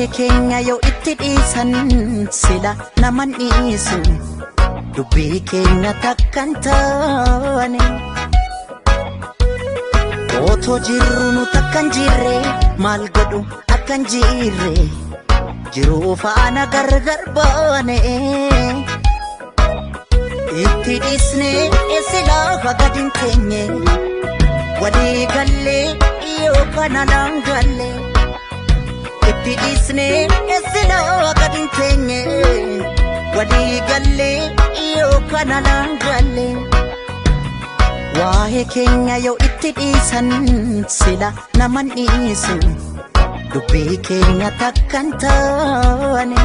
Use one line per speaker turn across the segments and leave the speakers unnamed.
Kenya yo itti dhiisan sila naman dhiisu dubbii keenya takkan taane otoo jirru nu takkan jirre maal godhu akkan jirre jiruu faana gargar baane itti dhiisne sila gadin teenye walii galle yoo kana langalle itti dhiisne sila gadin teenye walii galle yoo kana langalle waa'ee keenya yoo itti dhiisan sila naman dhiisu dubbii keenya takkan taane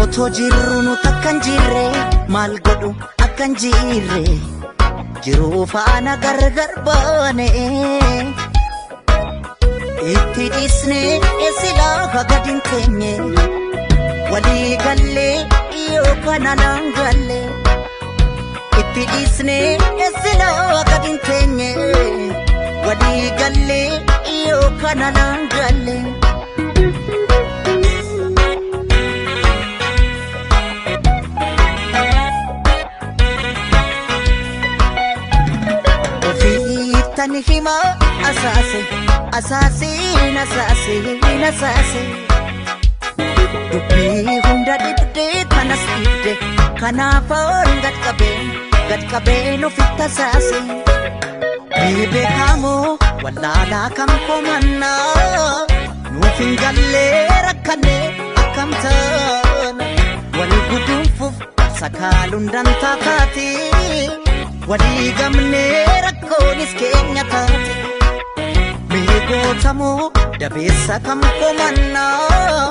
otoo jirru nu takkan jirre maal godhu akkan jirre jiruu faana gargar baane itti dhiisne sila gadin teenye walii galle yoo kana langalle itti dhiisne sila gadin teenye walii galle yoo kana langalle ofiittan hima asaasin dubbii hunda dibdee tanas dibde kanaafoon gad qabeen ofitti asaase ni beekamoo wallaalaa kam komannaa nuuf hin gallee rakkanne akkam taana wal guduunfuuf sakaaluun dantaa taate walii gamnee rakkoonis keenya taate meeqootamoo dabeessa kam komannaa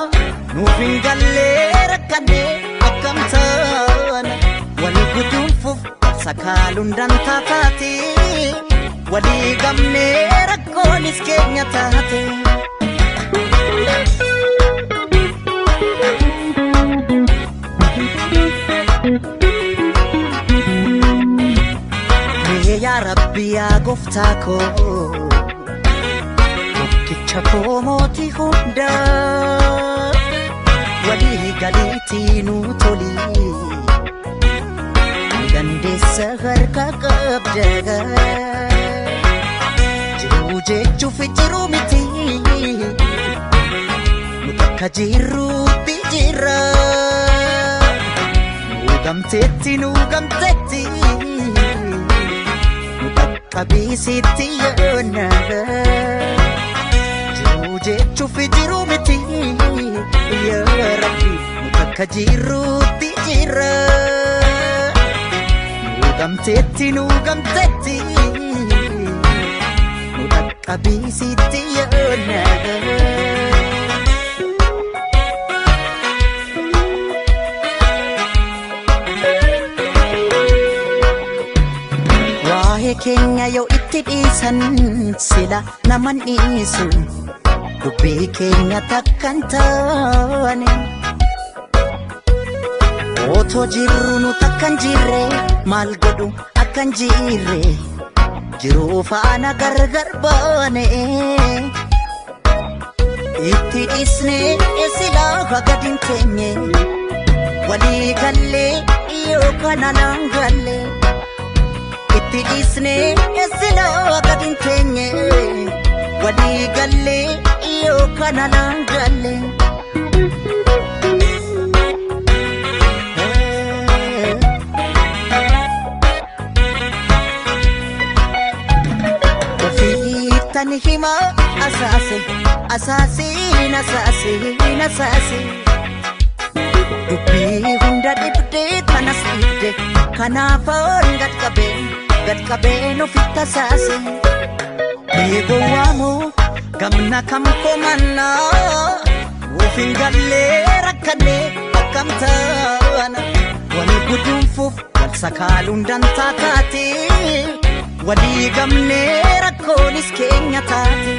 nuuf hin gallee rakkanne akkam taana wal guduunfuuf sakaaluun dantaa taate walii gamnee rakkoonis keenya taate yaa Rabbi yaa Gooftaa koo tokkicha koo mootii hundaa walii galiitii nuu tolii dandeessa harka qabda jiruu jechuuf jiruu miti nu takka jirruutti jirra nu gamteetti qabiisitti yoona jiruu jechuuf jiruu miti yaa Rabbi nu takka jirruutti jirra nu gamteetti nu qabiisitti yoona Kenya yoo itti dhiisan sila naman dhiisu dubbii keenya takkan taane otoo jirru nu takkan jirre maal godhu akkan jirre jiruu faana gargar baane itti dhiisne sila gadin teenye walii galle yoo kana langalle itti dhiisne sila gadin teenye walii galle yoo kana langalle ofiittan hima asaasin dubbii hunda dibdee tanas dibde kanaafoon gad qabeen ofitti asaase Meegowwaamoo gamna kam komannaa Wofin gallee rakkannee akkam taana Wal gudunfuuf wal sakaaluun dantaa taate Walii gamnee rakkoonis keenya taate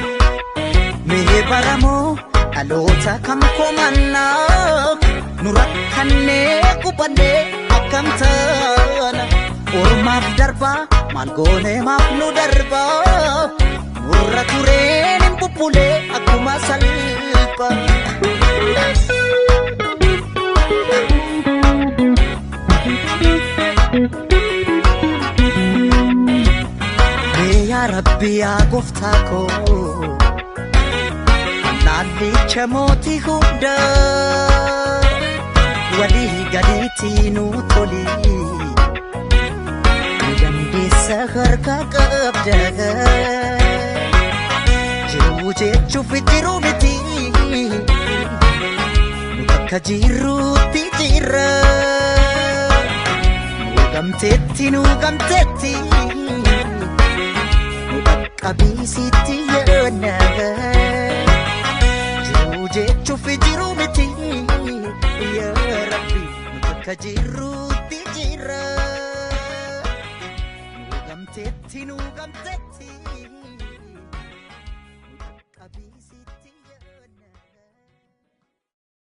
Mee baramoo dhaloota kam komannaa Nu rakkannee qubannee akkam taana Ormaaf darbaa maal goonee maaf nu darbaa Nurra tureen hin bubbulee akkuma salpha Yaa Rabbi yaa Gooftaa koo Naallicha mootii hundaa Walii galiitii nu toli Nu dandeessa harka qabda Jiruu jechuuf jiruu miti Nu bakka jirruutti jirra Nu gamteetti Qabiisitti yaadna Jiruu jechuuf jiruu miti Yaa Rabbi nu bakka jirruutti jirra Nu gamteetti